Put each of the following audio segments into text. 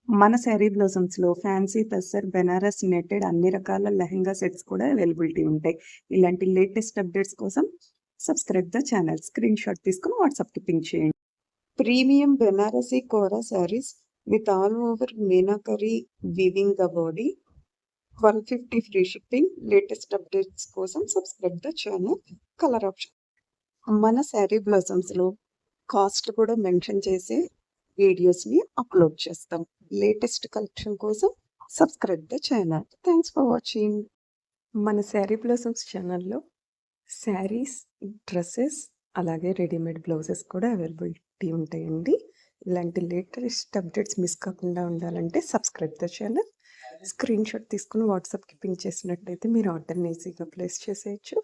మన శారీ బ్లౌజమ్స్‌లో fancy tussar, Banaras netted అన్ని రకాల లెహెంగా సెట్స్ కూడా అవైలబిలిటీ ఉంటాయి. ఇలాంటి లేటెస్ట్ అప్డేట్స్ కోసం సబ్స్క్రైబ్ ద ఛానల్. స్క్రీన్‌షాట్ తీసుకొని వాట్సాప్‌కి పింగ్ చేయండి. Premium Banarasi kora saris with all over meenakari weaving the body. 1250 free shipping. Latest updates కోసం subscribe the channel. Colour option. మన శారీ బ్లౌజమ్స్‌లో కాస్ట్ కూడా మెన్షన్ చేసి వీడియోస్ని అప్లోడ్ చేస్తాం. లేటెస్ట్ కలెక్షన్ కోసం subscribe the channel. Thanks for watching. మన శారీ బ్లౌజమ్స్ ఛానల్లో శారీస్, డ్రెస్సెస్ అలాగే రెడీమేడ్ బ్లౌజెస్ కూడా అవైలబిలిటీ ఉంటాయండి. ఇలాంటి లేటెస్ట్ అప్డేట్స్ మిస్ కాకుండా ఉండాలంటే సబ్స్క్రైబ్ ద ఛానల్. స్క్రీన్‌షాట్ తీసుకుని వాట్సాప్‌కి పింగ్ చేసినట్టయితే మీరు ఆర్డర్‌ని ఈజీగా ప్లేస్ చేసేయచ్చు.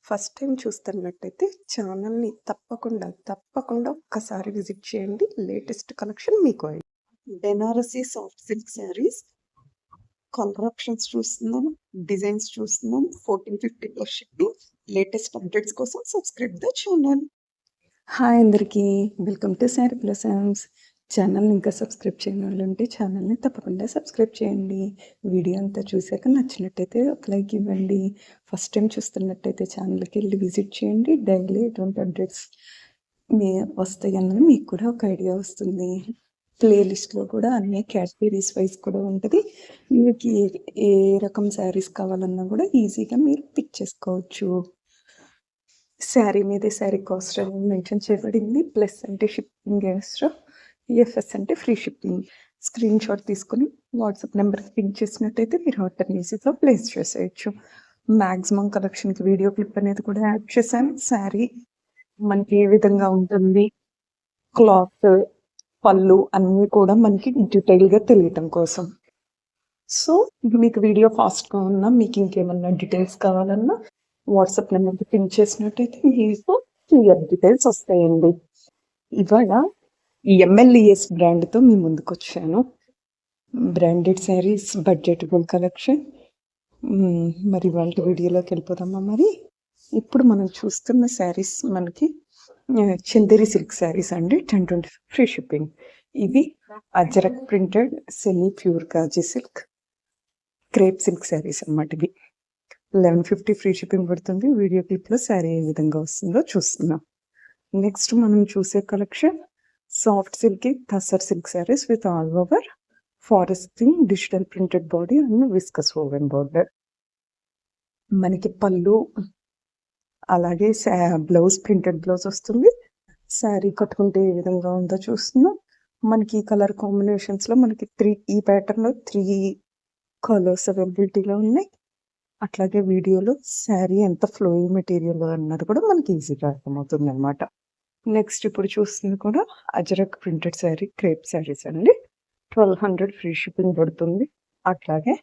ఫస్ట్ టైం చూస్తున్నట్టయితే ఛానల్ని తప్పకుండా ఒక్కసారి విజిట్ చేయండి. లేటెస్ట్ కలెక్షన్ మీకు Banarasi soft silk saris colour options చూస్తున్నాం, డిజైన్స్ చూస్తున్నాం. 1450+ షిప్పింగ్. లేటెస్ట్ అప్డేట్స్ కోసం సబ్స్క్రైబ్ ద ఛానల్. హాయ్ అందరికీ, వెల్కమ్ టు శారీ బ్లౌజమ్స్. ఛానల్ని ఇంకా సబ్స్క్రైబ్ చేయని వాళ్ళు ఉంటే ఛానల్ని తప్పకుండా సబ్స్క్రైబ్ చేయండి. వీడియో అంతా చూశాక నచ్చినట్టయితే ఒక లైక్ ఇవ్వండి. ఫస్ట్ టైం చూస్తున్నట్టయితే ఛానల్కి వెళ్ళి విజిట్ చేయండి. డైలీ ఎటువంటి అప్డేట్స్ వస్తాయి అన్నది మీకు కూడా ఒక ఐడియా వస్తుంది. ప్లేలిస్ట్లో కూడా అన్ని కేటగిరీస్ వైజ్ కూడా ఉంటుంది. మీకు ఏ రకం శారీస్ కావాలన్నా కూడా ఈజీగా మీరు పిక్ చేసుకోవచ్చు. శారీ మీద శారీ కాస్ట్ అనేది మెన్షన్ చేయబడింది. ప్లస్ అంటే షిప్పింగ్ ఎక్స్ట్రా, ఎఫ్ఎస్ అంటే ఫ్రీ షిప్పింగ్. స్క్రీన్‌షాట్ తీసుకొని వాట్సాప్ నెంబర్కి పింక్ చేసినట్టయితే మీరు ఆర్డర్ ఈజీగా ప్లేస్ చేసేయచ్చు. మ్యాక్సిమం కలెక్షన్కి వీడియో క్లిప్ అనేది కూడా యాడ్ చేశాను. శారీ మనకి ఏ విధంగా ఉంటుంది, క్లాత్, పళ్ళు అన్నీ కూడా మనకి డీటెయిల్గా తెలియటం కోసం. సో మీకు వీడియో ఫాస్ట్గా ఉన్నా, మీకు ఇంకేమన్నా డీటెయిల్స్ కావాలన్నా వాట్సాప్ నెంబర్కి పింక్ చేసినట్టయితే మీకు క్లియర్ డీటెయిల్స్ వస్తాయండి. ఇవాళ ఎంఎల్ఈఎస్ బ్రాండ్తో మీ ముందుకు వచ్చాను. Branded saris, budgetable collection. మరి వాళ్ళ వీడియోలోకి వెళ్ళిపోదామా? మరి ఇప్పుడు మనం చూస్తున్న శారీస్ మనకి చందేరి సిల్క్ శారీస్ అండి. 1020 ఫ్రీ షిప్పింగ్. ఇవి ajrak printed semi pure kaji silk crepe silk saris అన్నమాట. ఇవి 1150 ఫ్రీ షిప్పింగ్ పడుతుంది. వీడియో క్లిప్లో శారీ ఏ విధంగా వస్తుందో చూస్తున్నాం. నెక్స్ట్ మనం చూసే collection soft silk tussar silk saris with all over forest theme, digital printed body and viscose woven border. మనకి పళ్ళు అలాగే బ్లౌజ్ ప్రింటెడ్ బ్లౌజ్ వస్తుంది. శారీ కట్టుకుంటే ఏ విధంగా ఉందో చూస్తున్నాం. మనకి కలర్ కాంబినేషన్స్లో మనకి ఈ ప్యాటర్న్లో 3 కలర్స్ అవైలబిలిటీలో ఉన్నాయి. అట్లాగే వీడియోలో శారీ ఎంత ఫ్లోయింగ్ మెటీరియల్ అన్నది కూడా మనకి ఈజీగా అర్థమవుతుంది అనమాట. నెక్స్ట్ ఇప్పుడు చూస్తుంది కూడా అజరక్ ప్రింటెడ్ శారీ, క్రేప్ శారీస్ అండి. 1200 ఫ్రీ షిప్పింగ్ పడుతుంది. అట్లాగే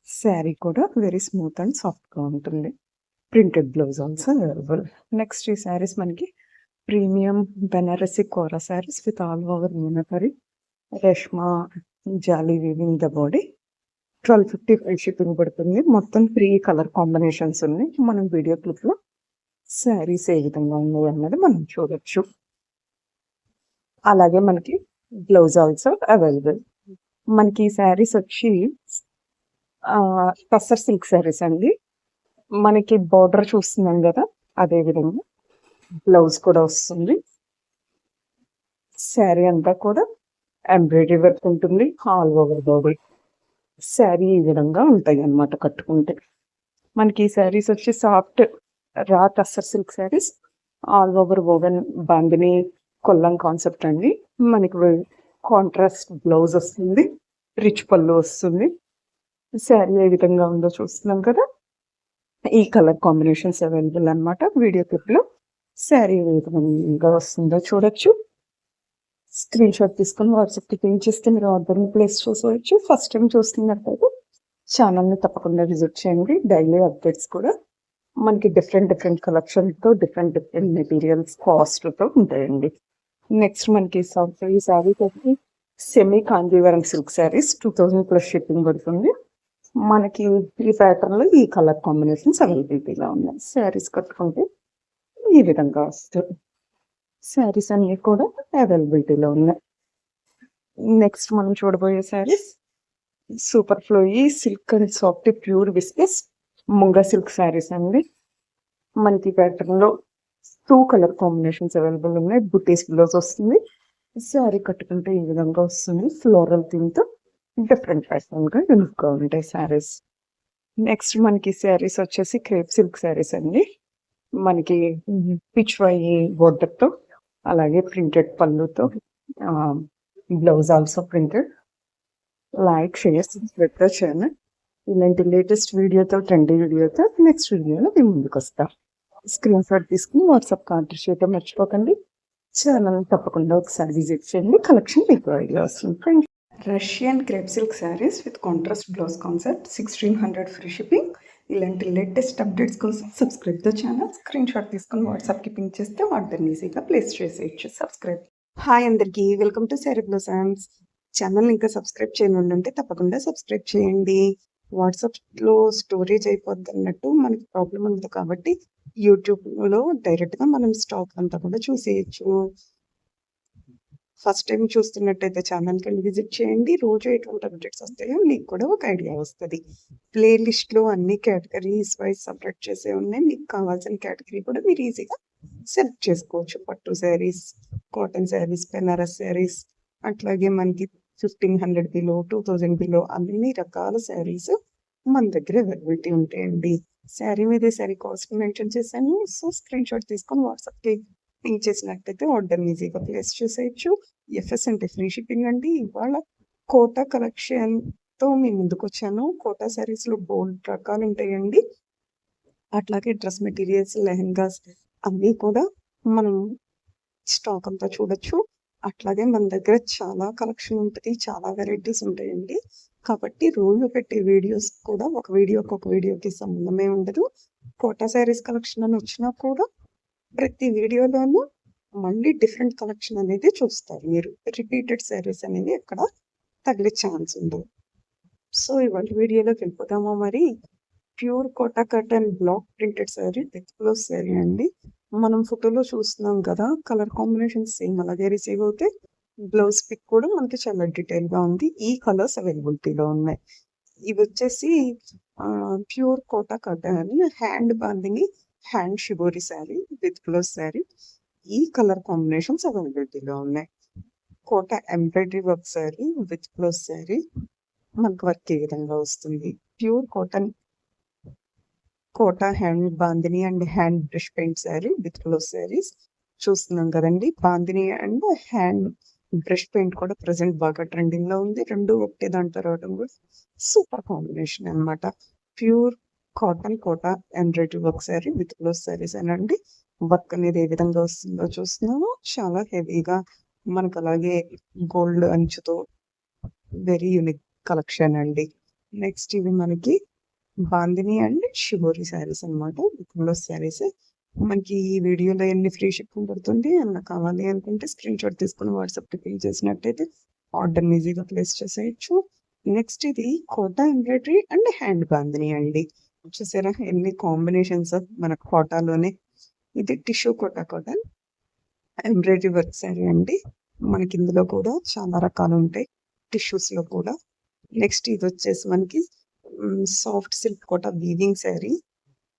శారీ కూడా వెరీ స్మూత్ అండ్ సాఫ్ట్గా ఉంటుంది. Printed blouse also available. Next ఈ శారీస్ మనకి premium Banarasi kora saris with all over meenakari resham jaali weaving the body. 1250 free shipping పడుతుంది. మొత్తం 3 కలర్ కాంబినేషన్స్ ఉన్నాయి. మనం వీడియో క్లిప్లో శారీస్ ఏ విధంగా ఉన్నాయి అన్నది మనం చూడొచ్చు. అలాగే మనకి బ్లౌజ్ ఆల్సో అవైలబుల్. మనకి ఈ శారీస్ వచ్చి టస్సర్ సిల్క్ శారీస్ అండి. మనకి బార్డర్ చూస్తున్నాం కదా, అదే విధంగా బ్లౌజ్ కూడా వస్తుంది. శారీ అంతా కూడా ఎంబ్రాయిడరీ వర్క్ ఉంటుంది. ఆల్ ఓవర్ బాడీ శారీ ఈ విధంగా ఉంటాయి అన్నమాట కట్టుకుంటే. మనకి ఈ శారీస్ వచ్చి soft raw tussar silk saris, all over woven bandhani Kollam concept అండి. మనకి కాంట్రాస్ట్ బ్లౌజ్ వస్తుంది, రిచ్ పళ్ళు వస్తుంది. శారీ ఏ విధంగా ఉందో చూస్తున్నాం కదా, ఈ కలర్ కాంబినేషన్స్ అవైలబుల్ అనమాట. వీడియో క్లిప్లో శారీ ఏ విధంగా వస్తుందో చూడొచ్చు. స్క్రీన్‌షాట్ తీసుకొని వాట్సాప్కి పింక్ చేస్తే మీరు ఆర్డర్ని ప్లేస్ చేసుకోవచ్చు. ఫస్ట్ టైం చూస్తున్నట్టయితే ఛానల్ని తప్పకుండా విజిట్ చేయండి. డైలీ అప్డేట్స్ కూడా మనకి డిఫరెంట్ కలెక్షన్తో డిఫరెంట్ మెటీరియల్స్ కాస్ట్తో ఉంటాయండి. నెక్స్ట్ మనకి ఈ శారీ వచ్చి semi Kanjeevaram silk saris 2000+ shipping పడుతుంది. మనకి ఈ ప్యాటర్న్లో ఈ కలర్ కాంబినేషన్స్ అవైలబిలిటీగా ఉన్నాయి. శారీస్ కట్టుకుంటే ఈ విధంగా వస్తుంది. శారీస్ అన్నీ కూడా అవైలబిలిటీలో ఉన్నాయి. నెక్స్ట్ మనం చూడబోయే saris super flowy silk and soft pure బిస్కెస్ ముంగా సిల్క్ శారీస్ అండి. మనకి ప్యాటర్న్ లో 2 కలర్ కాంబినేషన్స్ అవైలబుల్ ఉన్నాయి. బుటీస్ బ్లౌజ్ వస్తుంది. శారీ కట్టుకుంటే ఈ విధంగా వస్తుంది. ఫ్లోరల్ థీమ్ తో డిఫరెంట్ ప్యాటర్న్ గా యూనిక్ గా ఉంటాయి శారీస్. నెక్స్ట్ మనకి శారీస్ వచ్చేసి క్రేప్ సిల్క్ శారీస్ అండి. మనకి పిచ్ వై బోర్డర్ తో అలాగే ప్రింటెడ్ పళ్ళుతో blouse also printed. Like share subscribe the channel. ఇలాంటి లేటెస్ట్ వీడియోతో ట్రెండీ వీడియోతో నెక్స్ట్ వీడియోలో మేము ముందుకు వస్తాం. స్క్రీన్ షాట్ తీసుకుని వాట్సాప్ కాంటాక్ట్ చేయడం మర్చిపోకండి. ఛానల్ తప్పకుండా ఒకసారి విజిట్ చేయండి. కలెక్షన్ మీకు ఐడియా వస్తుంది. Russian crepe silk saris with contrast blouse concept 1600 free shipping. ఇలాంటి లేటెస్ట్ అప్డేట్స్ కోసం subscribe the channel. Screen shot తీసుకుని వాట్సాప్కి పింక్ చేస్తే ఆర్డర్ని ఈజీగా ప్లేస్ చేసేయచ్చు. సబ్స్క్రైబ్. హాయ్ అందరికీ, వెల్కమ్ టు శారీ బ్లౌజమ్స్. ఛానల్ ఇంకా సబ్స్క్రైబ్ చేయని ఉంటే తప్పకుండా సబ్స్క్రైబ్ చేయండి. వాట్సాప్లో స్టోరేజ్ అయిపోద్ది అన్నట్టు మనకి ప్రాబ్లం ఉంది కాబట్టి యూట్యూబ్లో డైరెక్ట్గా మనం స్టాక్ అంతా కూడా చూసేయచ్చు. ఫస్ట్ టైం చూస్తున్నట్టయితే ఛానల్కి వెళ్ళి విజిట్ చేయండి. రోజు ఎటువంటి అప్డేట్స్ వస్తాయో మీకు కూడా ఒక ఐడియా వస్తుంది. ప్లేలిస్ట్లో అన్ని కేటగిరీస్ వైజ్ సపరేట్ చేసే ఉన్నాయి. మీకు కావాల్సిన కేటగిరీ కూడా మీరు ఈజీగా సెలెక్ట్ చేసుకోవచ్చు. పట్టు శారీస్, కాటన్ శారీస్, బెనారస్ శారీస్, అట్లాగే మనకి 1500 బిలో, 2000 బిలో అన్ని రకాల శారీస్ మన దగ్గర అవైలబిలిటీ ఉంటాయండి. శారీ మీద శారీ కాస్ట్ మెన్షన్ చేశాను. సో స్క్రీన్ షాట్ తీసుకొని వాట్సాప్కి పింక్ చేసినట్టయితే ఆర్డర్ ఈజీగా ప్లేస్ చేసేయచ్చు. ఎఫ్ఎస్ అంటే ఫ్రీ షిప్పింగ్ అండి. ఇవాళ కోటా కలెక్షన్తో మీ ముందుకు వచ్చాను. కోటా శారీస్లో బోల్డ్ రకాలు ఉంటాయండి. అట్లాగే డ్రెస్ మెటీరియల్స్, లెహెంగాస్ అన్నీ కూడా మనం స్టాక్ అంతా చూడొచ్చు. అట్లాగే మన దగ్గర చాలా కలెక్షన్ ఉంటుంది, చాలా వెరైటీస్ ఉంటాయండి. కాబట్టి రోజు పెట్టే వీడియోస్ కూడా ఒక వీడియోకి సంబంధమే ఉండదు. కోటా శారీస్ కలెక్షన్ అని వచ్చినా కూడా ప్రతి వీడియోలోనూ మళ్ళీ డిఫరెంట్ కలెక్షన్ అనేది చూస్తారు. మీరు రిపీటెడ్ శారీస్ అనేది ఎక్కడ తగిలే ఛాన్స్ ఉండదు. సో ఇవాళ వీడియోలోకి వెళ్ళిపోతామా మరి. Pure Kota cotton black printed sari with blouse sari అండి. మనం ఫోటోలో చూస్తున్నాం కదా, కలర్ కాంబినేషన్ సేమ్ అలాగే రిసీవ్ అవుతాయి. బ్లౌజ్ పిక్ కూడా మనకి చాలా డీటెయిల్గా ఉంది. ఈ కలర్స్ అవైలబిలిటీలో ఉన్నాయి. ఇవి వచ్చేసి ప్యూర్ కోటా కటన్ అని hand bandhani hand shibori sari with blouse sari. ఈ కలర్ కాంబినేషన్స్ అవైలబిలిటీలో ఉన్నాయి. Kota embroidery work sari with blouse sari. మనకు వర్క్ ఏ విధంగా వస్తుంది. Pure cotton Kota hand bandhani and hand brush paint sari with blouse saris చూస్తున్నాం కదండి. Bandhani and hand brush paint కూడా ప్రజెంట్ బాగా ట్రెండింగ్ లో ఉంది. రెండు ఒకటే దాంట్లో రావడం కూడా సూపర్ కాంబినేషన్ అనమాట. Pure cotton Kota embroidery work sari with blouse saris అనండి. వర్క్ అనేది ఏ విధంగా వస్తుందో చూస్తున్నాము. చాలా హెవీగా మనకు అలాగే గోల్డ్ అంచుతో వెరీ యూనిక్ కలెక్షన్ అండి. నెక్స్ట్ ఇవి మనకి బాందిని అండ్ షిబోరి శారీస్ అనమాట. With blouse saris. మనకి ఈ వీడియోలో ఎన్ని ఫ్రీ షిప్పింగ్ పడుతుంది అలా కావాలి అనుకుంటే స్క్రీన్ షాట్ తీసుకుని వాట్సాప్కి పే చేసినట్టయితే ఆర్డర్ ఈజీగా ప్లేస్ చేసేయచ్చు. నెక్స్ట్ ఇది Kota embroidery and hand bandhani అండి. చూసారా ఎన్ని కాంబినేషన్స్ మన కోటాలోనే. ఇది tissue Kota cotton embroidery work sari అండి. మనకి ఇందులో కూడా చాలా రకాలు ఉంటాయి టిష్యూస్లో కూడా. నెక్స్ట్ ఇది వచ్చేసి మనకి soft silk kota weaving sari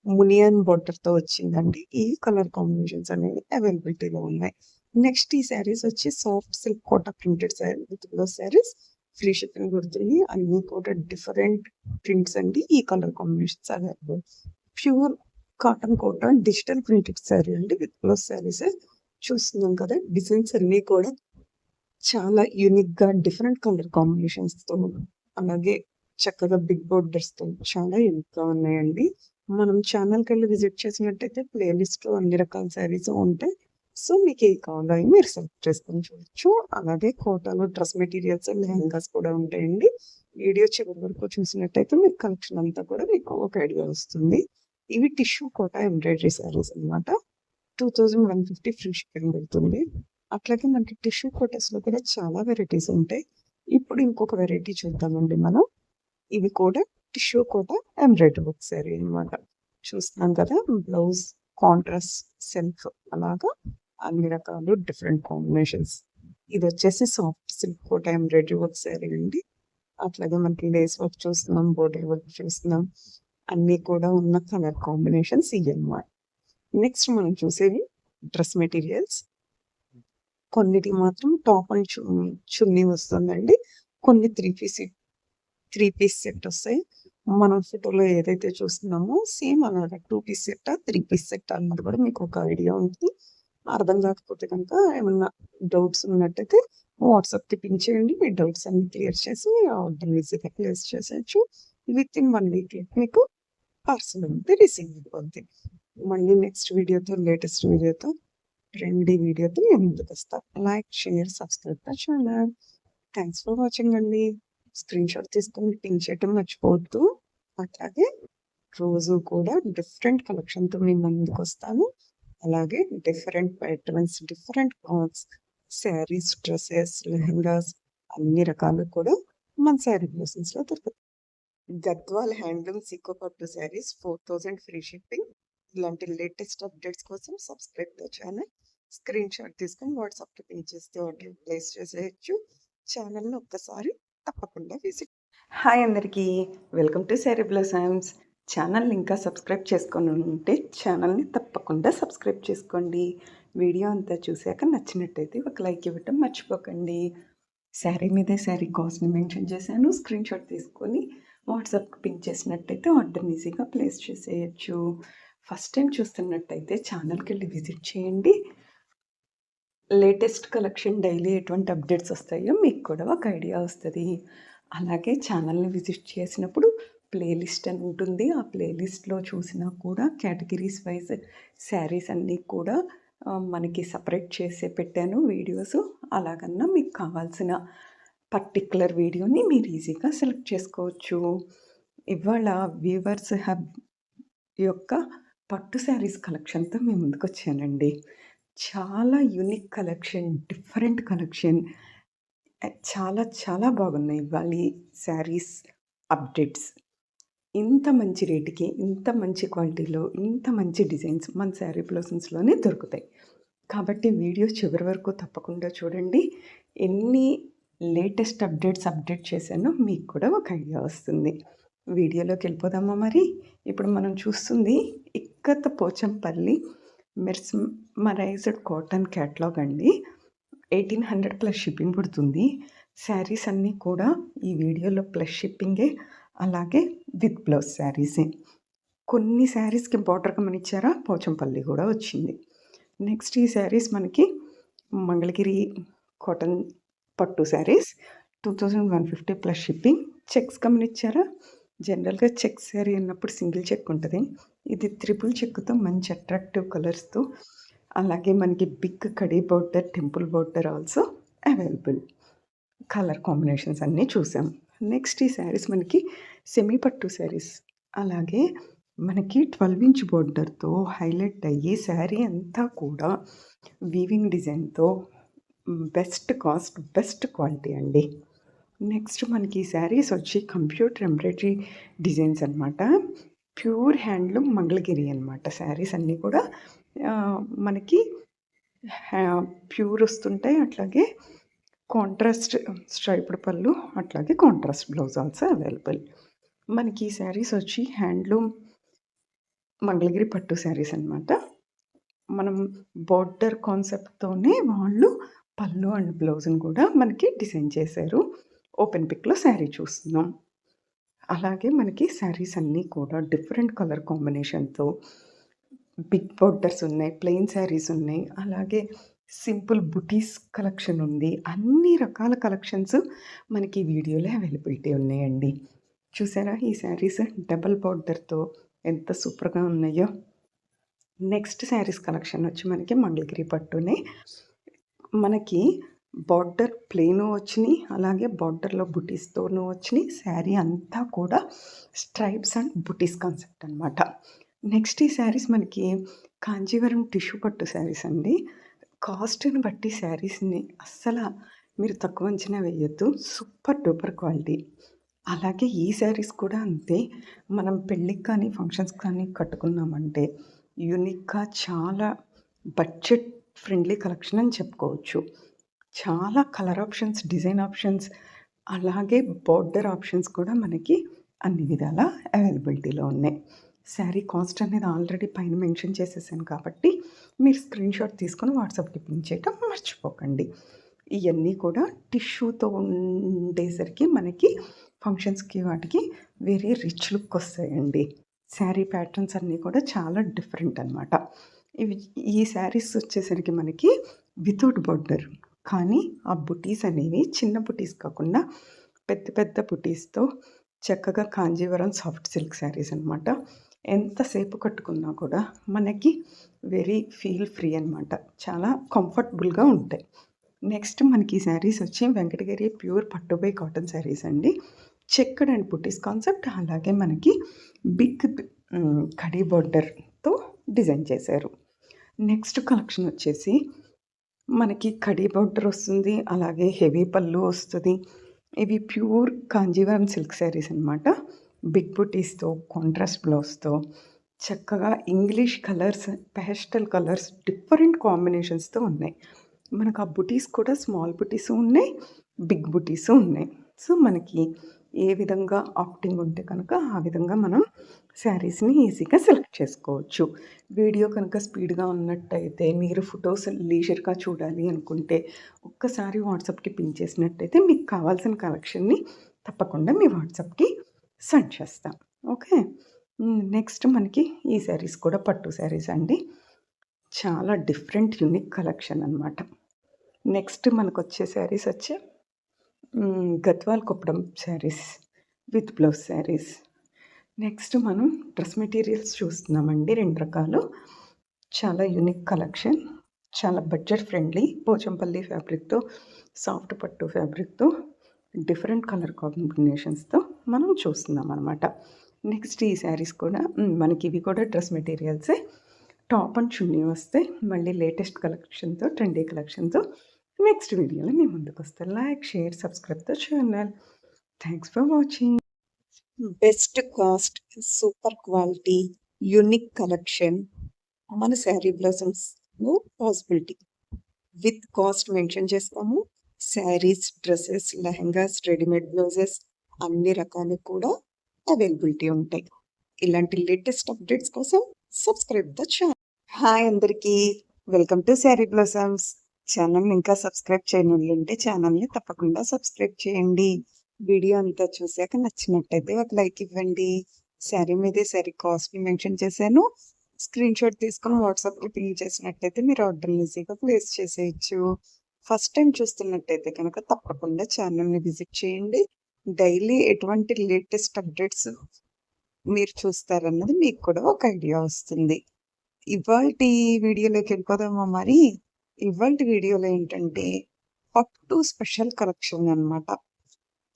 మునియన్ బోర్డర్తో వచ్చిందండి. ఈ కలర్ కాంబినేషన్స్ అనేవి అవైలబిలిటీలో ఉన్నాయి. నెక్స్ట్ ఈ శారీస్ వచ్చి soft silk Kota printed sari with blouse saris. Free shipping పడుతుంది. అన్ని కూడా డిఫరెంట్ ప్రింట్స్ అండి. ఈ colour combinations available. Pure cotton Kota digital printed sari అండి విత్ బ్లౌజ్ శారీస్. చూస్తున్నాం కదా, డిజైన్స్ అన్నీ కూడా చాలా యూనిక్ గా డిఫరెంట్ కలర్ కాంబినేషన్స్ తో అలాగే చక్కగా బిగ్ బోర్డర్స్ తో చాలా యూనిక్ గా ఉన్నాయండి. మనం ఛానల్కి వెళ్ళి విజిట్ చేసినట్టయితే ప్లేలిస్ట్ లో అన్ని రకాల శారీస్ ఉంటాయి. సో మీకు ఏ కావాలో మీరు సెలెక్ట్ చేసుకొని చూడొచ్చు. అలాగే కోటాలో డ్రెస్ మెటీరియల్స్, లెహంగాస్ కూడా ఉంటాయండి. వీడియో చివరి వరకు చూసినట్టయితే మీకు కలెక్షన్ అంతా కూడా మీకు ఒక ఐడియా వస్తుంది. ఇవి టిష్యూ కోటా ఎంబ్రాయిడరీ శారీస్ అనమాట. 2150 ఫ్రీ షిప్పింగ్ పడుతుంది. అట్లాగే మనకి టిష్యూ కోటాస్ లో కూడా చాలా వెరైటీస్ ఉంటాయి. ఇప్పుడు ఇంకొక వెరైటీ చూద్దామండి మనం. ఇవి కూడా tissue Kota embroidery work sari అనమాట. చూస్తున్నాం కదా, బ్లౌజ్ కాంట్రాస్ట్ సెల్ఫ్ అలాగా అన్ని రకాలు డిఫరెంట్ కాంబినేషన్స్. ఇది వచ్చేసి సాఫ్ట్ సిల్క్ కోట ఎంబ్రాయిడరీ వర్క్ శారీ అండి. అట్లాగే మనకి లేస్ వర్క్ చూస్తున్నాం, బోర్డర్ వర్క్ చూస్తున్నాం. అన్నీ కూడా ఉన్న కలర్ కాంబినేషన్స్ ఇవి అన్నమాట. నెక్స్ట్ మనం చూసేవి డ్రెస్ మెటీరియల్స్. కొన్నిటికి మాత్రం టాప్ అండ్ చున్నీ వస్తుందండి. కొన్ని త్రీ పీస్ సెట్ వస్తాయి. మనం ఫోటోలో ఏదైతే చూస్తున్నామో సేమ్ అలాగా 2 పీస్ సెట్టా, 3 పీస్ సెట్టా అన్నది కూడా మీకు ఒక ఐడియా ఉంటుంది. అర్థం కాకపోతే కనుక ఏమన్నా డౌట్స్ ఉన్నట్టయితే వాట్సాప్‌కి పింగ్ చేయండి. మీ డౌట్స్ అన్నీ క్లియర్ చేసి ఆర్డర్ ఈజీగా ప్లేస్ చేసేయొచ్చు. వితిన్ 1 వీక్‌లో మీకు పార్సల్ అనేది రిసీవ్ అయిపోద్ది. మళ్ళీ నెక్స్ట్ వీడియోతో, లేటెస్ట్ వీడియోతో, ట్రెండీ వీడియోతో నేను ముందుకొస్తా. Like, share, subscribe the channel. Thanks for watching అండి. స్క్రీన్‌షాట్ తీసుకొని పింగ్ చేయటం మర్చిపోవద్దు. అట్లాగే రోజు కూడా డిఫరెంట్ కలెక్షన్‌తో మీ ముందుకొస్తాను. అలాగే different patterns, different clothes, saris, dresses, lehengas అన్ని రకాలు కూడా మన శారీ బ్లౌజెస్‌లో దొరుకుతాయి. గద్వాల్ హ్యాండ్లూమ్ సీకో పట్టు శారీస్ 4000 ఫ్రీ షిప్పింగ్. ఇలాంటి లేటెస్ట్ అప్డేట్స్ కోసం సబ్స్క్రైబ్ ద ఛానల్. స్క్రీన్‌షాట్ తీసుకొని వాట్సాప్‌కి పింగ్ చేస్తే ఆర్డర్ ప్లేస్ చేసేయొచ్చు. ఛానల్‌ని ఒక్కసారి తప్పకుండా విజిట్. హాయ్ అందరికీ, వెల్కమ్ టు శారీ బ్లౌజమ్స్. ఛానల్ని ఇంకా సబ్స్క్రైబ్ చేసుకొని ఉంటే ఛానల్ని తప్పకుండా సబ్స్క్రైబ్ చేసుకోండి. వీడియో అంతా చూశాక నచ్చినట్టయితే ఒక లైక్ ఇవ్వటం మర్చిపోకండి. శారీ మీదే శారీ కాస్ట్ని మెన్షన్ చేశాను. స్క్రీన్‌షాట్ తీసుకొని వాట్సాప్‌కి పింగ్ చేసినట్టయితే ఆర్డర్ని ఈజీగా ప్లేస్ చేసేయచ్చు. ఫస్ట్ టైం చూస్తున్నట్టయితే ఛానల్కి వెళ్ళి విజిట్ చేయండి. లేటెస్ట్ కలెక్షన్ డైలీ ఎటువంటి అప్డేట్స్ వస్తాయో మీకు కూడా ఒక ఐడియా వస్తుంది. అలాగే ఛానల్ని విజిట్ చేసినప్పుడు ప్లేలిస్ట్ అని ఉంటుంది. ఆ ప్లేలిస్ట్లో చూసినా కూడా కేటగిరీస్ వైజ్ శారీస్ అన్నీ కూడా మనకి సపరేట్ చేసే పెట్టాను వీడియోస్. అలాగన్నా మీకు కావాల్సిన పర్టిక్యులర్ వీడియోని మీరు ఈజీగా సెలెక్ట్ చేసుకోవచ్చు. ఇవాళ వీవర్స్ హబ్ యొక్క పట్టు శారీస్ కలెక్షన్తో మీ ముందుకు వచ్చానండి. చాలా యూనిక్ కలెక్షన్, డిఫరెంట్ కలెక్షన్. చాలా చాలా బాగున్నాయి ఇవాళ శారీస్ అప్డేట్స్. ఇంత మంచి రేటుకి, ఇంత మంచి క్వాలిటీలో, ఇంత మంచి డిజైన్స్ మన శారీ బ్లౌజెస్‌లోనే దొరుకుతాయి. కాబట్టి వీడియో చివరి వరకు తప్పకుండా చూడండి. ఎన్ని లేటెస్ట్ అప్డేట్ చేశానో మీకు కూడా ఒక ఐడియా వస్తుంది. వీడియోలోకి వెళ్ళిపోదామా మరి? ఇప్పుడు మనం చూస్తుంది ikat Pochampally mesmerised cotton catalogue అండి. 1800 ప్లస్ షిప్పింగ్ పడుతుంది. శారీస్ అన్నీ కూడా ఈ వీడియోలో ప్లస్ షిప్పింగే, అలాగే విత్ బ్లౌజ్ శారీసే. కొన్ని శారీస్‌కి బార్డర్ గమనిచ్చారా? పోచంపల్లి కూడా వచ్చింది. నెక్స్ట్ ఈ శారీస్ మనకి మంగళగిరి కాటన్ పట్టు శారీస్ 2150 ప్లస్ షిప్పింగ్. చెక్స్ గమనిచ్చారా? జనరల్‌గా చెక్ శారీ అన్నప్పుడు సింగిల్ చెక్ ఉంటుంది. ఇది త్రిపుల్ చెక్‌తో మంచి అట్రాక్టివ్ కలర్స్‌తో, అలాగే మనకి big kadi border, temple border also available. Colour combinations అన్నీ చూసాం. నెక్స్ట్ ఈ శారీస్ మనకి సెమీ పట్టు శారీస్. అలాగే మనకి 12 ఇంచ్ బోర్డర్‌తో హైలైట్ అయ్యి శారీ అంతా కూడా వీవింగ్ డిజైన్‌తో బెస్ట్ కాస్ట్, బెస్ట్ క్వాలిటీ అండి. నెక్స్ట్ మనకి ఈ శారీస్ వచ్చి కంప్యూటర్ ఎంబ్రాయిడరీ డిజైన్స్ అనమాట. ప్యూర్ హ్యాండ్లూమ్ మంగళగిరి అనమాట. శారీస్ అన్నీ కూడా మనకి ప్యూర్ వస్తుంటాయి. అట్లాగే కాంట్రాస్ట్ స్ట్రైప్డ్ పళ్ళు, అట్లాగే కాంట్రాస్ట్ బ్లౌజ్ ఆల్సో అవైలబుల్. మనకి ఈ శారీస్ వచ్చి హ్యాండ్లూమ్ మంగళగిరి పట్టు శారీస్ అనమాట. మనం బోర్డర్ కాన్సెప్ట్‌తోనే వాళ్ళు పళ్ళు అండ్ బ్లౌజ్‌ని కూడా మనకి డిజైన్ చేశారు. ఓపెన్ పిక్‌లో శారీ చూస్తున్నాం. అలాగే మనకి శారీస్ అన్నీ కూడా డిఫరెంట్ కలర్ కాంబినేషన్‌తో బిగ్ బోర్డర్స్ ఉన్నాయి, ప్లెయిన్ శారీస్ ఉన్నాయి, అలాగే సింపుల్ బుటీస్ కలెక్షన్ ఉంది. అన్ని రకాల కలెక్షన్స్ మనకి ఈ వీడియోలో అవైలబిలిటీ ఉన్నాయండి. చూసారా ఈ శారీస్ డబల్ బోర్డర్‌తో ఎంత సూపర్‌గా ఉన్నాయో. నెక్స్ట్ శారీస్ కలెక్షన్ వచ్చి మనకి మంగళగిరి పట్టునే. మనకి బార్డర్ ప్లెయిను వచ్చినాయి, అలాగే బార్డర్‌లో బుటీస్తోనూ వచ్చినాయి. శారీ అంతా కూడా స్ట్రైప్స్ అండ్ బుటీస్ కాన్సెప్ట్ అనమాట. నెక్స్ట్ ఈ శారీస్ మనకి కాంజీవరం టిష్యూ పట్టు శారీస్ అండి. కాస్ట్‌ని బట్టి శారీస్‌ని మీరు తక్కువ అంచనా వేయొద్దు. Super duper quality. అలాగే ఈ శారీస్ కూడా అంతే. మనం పెళ్ళికి కానీ, ఫంక్షన్స్ కానీ కట్టుకున్నామంటే యూనిక్‌గా చాలా బడ్జెట్ ఫ్రెండ్లీ కలెక్షన్ అని చెప్పుకోవచ్చు. చాలా కలర్ ఆప్షన్స్, డిజైన్ ఆప్షన్స్, అలాగే బోర్డర్ ఆప్షన్స్ కూడా మనకి అన్ని విధాల అవైలబిలిటీలో ఉన్నాయి. శారీ కాస్ట్ అనేది ఆల్రెడీ పైన మెన్షన్ చేసేసాను కాబట్టి మీరు స్క్రీన్‌షాట్ తీసుకొని వాట్సాప్‌కి పింగ్ చేయటం మర్చిపోకండి. ఇయన్నీ కూడా టిష్యూతో ఉండేసరికి మనకి ఫంక్షన్స్‌కి వాటికి వెరీ రిచ్ లుక్ వస్తాయండి. శారీ ప్యాటర్న్స్ అన్నీ కూడా చాలా డిఫరెంట్ అనమాట. ఇవి ఈ శారీస్ వచ్చేసరికి మనకి వితౌట్ బోర్డర్. కానీ ఆ బుటీస్ అనేవి చిన్న బుటీస్ కాకుండా పెద్ద పెద్ద బుటీస్‌తో చక్కగా కాంజీవరం సాఫ్ట్ సిల్క్ శారీస్ అనమాట. ఎంతసేపు కట్టుకున్నా కూడా మనకి వెరీ ఫీల్ ఫ్రీ అనమాట. చాలా కంఫర్టబుల్‌గా ఉంటాయి. నెక్స్ట్ మనకి ఈ శారీస్ వచ్చి వెంకటగిరి ప్యూర్ పట్టు బై కాటన్ శారీస్ అండి. చెక్డ్ అండ్ బుటీస్ కాన్సెప్ట్, అలాగే మనకి బిగ్ కడీ బోర్డర్‌తో డిజైన్ చేశారు. నెక్స్ట్ కలెక్షన్ వచ్చేసి మనకి కడీ బోర్డర్ వస్తుంది. అలాగే హెవీ పళ్ళు వస్తది. ఇవి ప్యూర్ కాంజీవరం సిల్క్ శారీస్ అనమాట. బిగ్ బుటీస్‌తో, కాంట్రాస్ట్ బ్లౌజ్‌తో చక్కగా English colours, pastel colours different కాంబినేషన్స్‌తో ఉన్నాయి. మనకు ఆ బుటీస్ కూడా స్మాల్ బుటీస్ ఉన్నాయి, బిగ్ బుటీస్ ఉన్నాయి. సో, మనకి ఏ విధంగా ఆప్టింగ్ ఉంటే కనుక ఆ విధంగా మనం శారీస్‌ని ఈజీగా సెలెక్ట్ చేసుకోవచ్చు. వీడియో కనుక స్పీడ్‌గా ఉన్నట్టయితే మీరు ఫోటోస్ లీజర్‌గా చూడాలి అనుకుంటే ఒక్కసారి వాట్సాప్‌కి పింగ్ చేసినట్టయితే మీకు కావాల్సిన కలెక్షన్‌ని తప్పకుండా మీ వాట్సాప్‌కి సెండ్ చేస్తా. ఓకే. నెక్స్ట్ మనకి ఈ శారీస్ కూడా పట్టు శారీస్ అండి. చాలా డిఫరెంట్ యూనిక్ కలెక్షన్ అనమాట. నెక్స్ట్ మనకొచ్చే శారీస్ వచ్చి Gadwal Kuppadam saris with blouse saris. Next మనం డ్రెస్ మెటీరియల్స్ చూస్తున్నామండి 2 రకాలు. చాలా యూనిక్ కలెక్షన్. చాలా బడ్జెట్ ఫ్రెండ్లీ పోచంపల్లి ఫ్యాబ్రిక్‌తో, సాఫ్ట్ పట్టు ఫ్యాబ్రిక్‌తో, డిఫరెంట్ కలర్ కాంబినేషన్స్‌తో మనం చూస్తున్నామనమాట. నెక్స్ట్ ఈ శారీస్ కూడా మనకివి కూడా డ్రెస్ మెటీరియల్సే. టాప్ అండ్ చున్నీ వస్తాయి. మళ్ళీ లేటెస్ట్ కలెక్షన్‌తో, ట్రెండీ కలెక్షన్‌తో నెక్స్ట్ వీడియోలో మీ ముందుకొస్తా. Like, share, subscribe the channel. Thanks for watching. Best cost, super quality, unique collection మన శారీ బ్లౌజెస్‌లో పాసిబిలిటీ. విత్ కాస్ట్ మెన్షన్ చేస్తాము. Saris, dresses, lehengas, readymade blouses అన్ని రకాలు కూడా అవైలబిలిటీ ఉంటాయి. ఇలాంటి లేటెస్ట్ అప్డేట్స్ కోసం సబ్స్క్రైబ్ ద ఛానల్. హాయ్ అందరికీ. Welcome to sari blossoms. ఛానల్‌ని ఇంకా సబ్స్క్రైబ్ చేయనోళ్ళుంటే ఛానల్‌ని తప్పకుండా సబ్స్క్రైబ్ చేయండి. వీడియో అంతా చూసాక నచ్చినట్టయితే ఒక లైక్ ఇవ్వండి. శారీ మీదే శారీ కాస్ట్‌ని మెన్షన్ చేశాను. స్క్రీన్‌షాట్ తీసుకొని వాట్సాప్‌కి పింగ్ చేసినట్టయితే మీరు ఆర్డర్‌ని ఈజీగా ప్లేస్ చేసేయొచ్చు. ఫస్ట్ టైం చూస్తున్నట్టయితే కనుక తప్పకుండా ఛానల్‌ని విజిట్ చేయండి. డైలీ ఎటువంటి లేటెస్ట్ అప్డేట్స్ మీరు చూస్తారన్నది మీకు కూడా ఒక ఐడియా వస్తుంది. ఇవాల్టి వీడియోలోకి వెళ్ళిపోదామా మరి? ఇవాల్టి వీడియోలో ఏంటంటే పట్టు స్పెషల్ కలెక్షన్ అనమాట.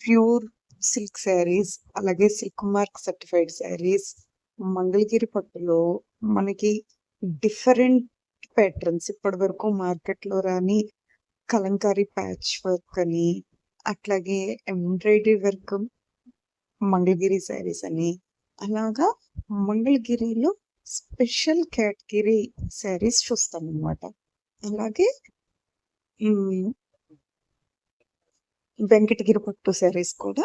ప్యూర్ సిల్క్ శారీస్, అలాగే silk mark certified saris, Mangalagiri పట్టులో మనకి డిఫరెంట్ ప్యాటర్న్స్ ఇప్పటివరకు మార్కెట్‌లో రాని కలంకారీ ప్యాచ్ వర్క్ అని, అట్లాగే ఎంబ్రాయిడరీ వర్క్ మంగళగిరి శారీస్ అని, అలాగా మంగళగిరిలో స్పెషల్ కేటగిరీ శారీస్ చూస్తామనమాట. అలాగే హ్మ్. వెంకటగిరి పట్టు శారీస్ కూడా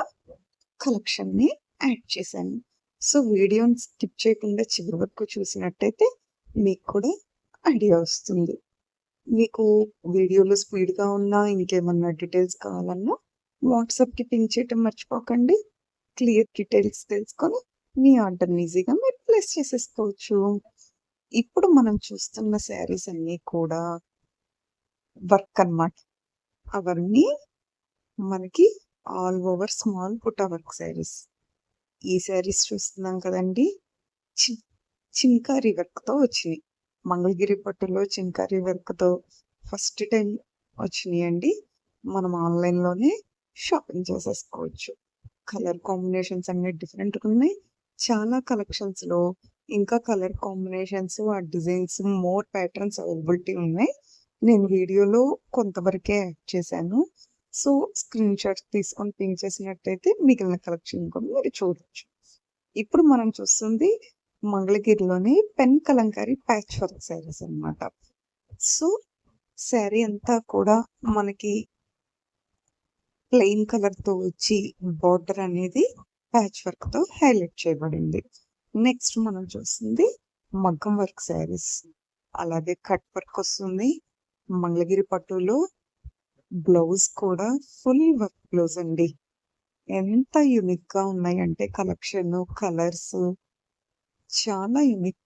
కలెక్షన్‌ని యాడ్ చేశాను. సో, వీడియోని స్కిప్ చేయకుండా చివరి వరకు చూసినట్టయితే మీకు కూడా ఐడియా వస్తుంది. మీకు వీడియోలో స్పీడ్‌గా ఉన్నా, ఇంకేమన్నా డీటెయిల్స్ కావాలన్నా వాట్సాప్‌కి పింగ్ చేయటం మర్చిపోకండి. క్లియర్ డీటెయిల్స్ తెలుసుకొని మీ ఆర్డర్‌ని ఈజీగా మీరు ప్లేస్ చేసేసుకోవచ్చు. ఇప్పుడు మనం చూస్తున్న శారీస్ అన్నీ కూడా వర్క్ అనమాట. అవన్నీ మనకి all over small buta work saris. ఈ శారీస్ చూస్తున్నాం కదండీ! చి చింకారీ వర్క్‌తో వచ్చినియి. మంగళగిరి పట్టులో చింకారీ వర్క్‌తో ఫస్ట్ టైం వచ్చినియండి. మనం ఆన్‌లైన్‌లోనే షాపింగ్ చేసేసుకోవచ్చు. కలర్ కాంబినేషన్స్ అన్నీ డిఫరెంట్‌గున్నాయి. చాలా కలెక్షన్స్‌లో ఇంకా కలర్ కాంబినేషన్స్, ఆ డిజైన్స్, మోర్ ప్యాటర్న్స్ అవైలబిలిటీ ఉన్నాయి. నేను వీడియోలో కొంతవరకే యాడ్ చేశాను. సో, స్క్రీన్‌షాట్స్ తీసుకొని పింగ్ చేసినట్టయితే మిగిలిన కలెక్షన్ కూడా మీరు చూడొచ్చు. ఇప్పుడు మనం చూస్తుంది మంగళగిరిలోని pen kalamkari patch work saris అనమాట. సో, శారీ అంతా కూడా మనకి ప్లెయిన్ కలర్‌తో వచ్చి బోర్డర్ అనేది ప్యాచ్ వర్క్‌తో హైలైట్ చేయబడింది. నెక్స్ట్ మనం చూస్తుంది మగ్గం వర్క్ శారీస్. అలాగే కట్ వర్క్ వస్తుంది. మంగళగిరి పట్టులో బ్లౌజ్ కూడా ఫుల్ వర్క్ బ్లౌజ్ అండి. ఎంత యూనిక్‌గా ఉన్నాయంటే కలెక్షను, కలర్సు చాలా unique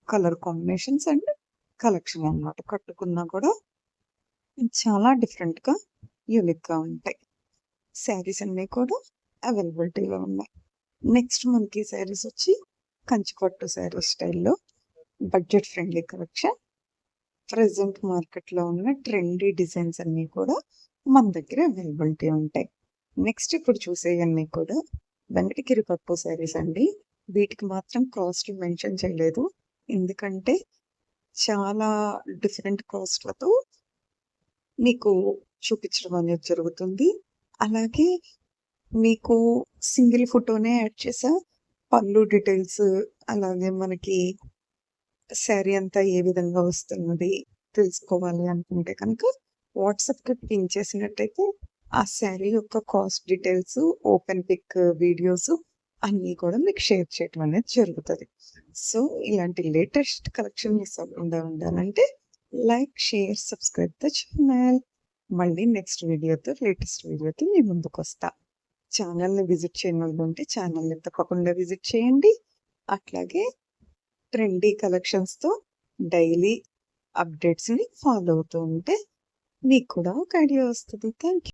colour combinations and collection అన్నమాట. కట్టుకున్నా కూడా చాలా డిఫరెంట్‌గా, యూనిక్‌గా ఉంటాయి. శారీస్ అన్నీ కూడా అవైలబిలిటీలో ఉన్నాయి. నెక్స్ట్ మనకి శారీస్ వచ్చి కంచిపట్టు శారీ స్టైల్‌లో బడ్జెట్ ఫ్రెండ్లీ కలెక్షన్. ప్రెజెంట్ మార్కెట్‌లో ఉన్న ట్రెండీ డిజైన్స్ అన్నీ కూడా మన దగ్గర అవైలబిలిటీ ఉంటాయి. నెక్స్ట్ ఇప్పుడు చూసేయన్నీ కూడా వెంకటగిరి పట్టు శారీస్ అండి. వీటికి మాత్రం కాస్ట్ మెన్షన్ చేయలేదు. ఎందుకంటే చాలా డిఫరెంట్ కాస్ట్‌లతో మీకు చూపించడం అనేది జరుగుతుంది. అలాగే మీకు సింగిల్ ఫోటోనే యాడ్ చేసా. పళ్ళు డీటెయిల్స్ అలాగే మనకి శారీ అంతా ఏ విధంగా వస్తున్నది తెలుసుకోవాలి అనుకుంటే కనుక వాట్సాప్‌కి పింగ్ చేసినట్టయితే ఆ శారీ యొక్క cost details, open pic videos అన్నీ కూడా మీకు షేర్ చేయడం అనేది జరుగుతది. సో, ఇలాంటి లేటెస్ట్ కలెక్షన్ మిస్ అవ్వకుండా ఉండాలంటే like, share, subscribe the channel. మళ్ళీ నెక్స్ట్ వీడియోతో లేటెస్ట్ వీడియోతో మీ ముందుకొస్తా. ఛానల్‌ని విజిట్ చేయనోళ్ళు ఉంటే ఛానల్‌ని తప్పకుండా విజిట్ చేయండి. అట్లాగే ట్రెండీ కలెక్షన్స్‌తో డైలీ అప్డేట్స్‌ని ఫాలో అవుతూ ఉంటే మీకు కూడా ఒక ఐడియా వస్తది. Thank you.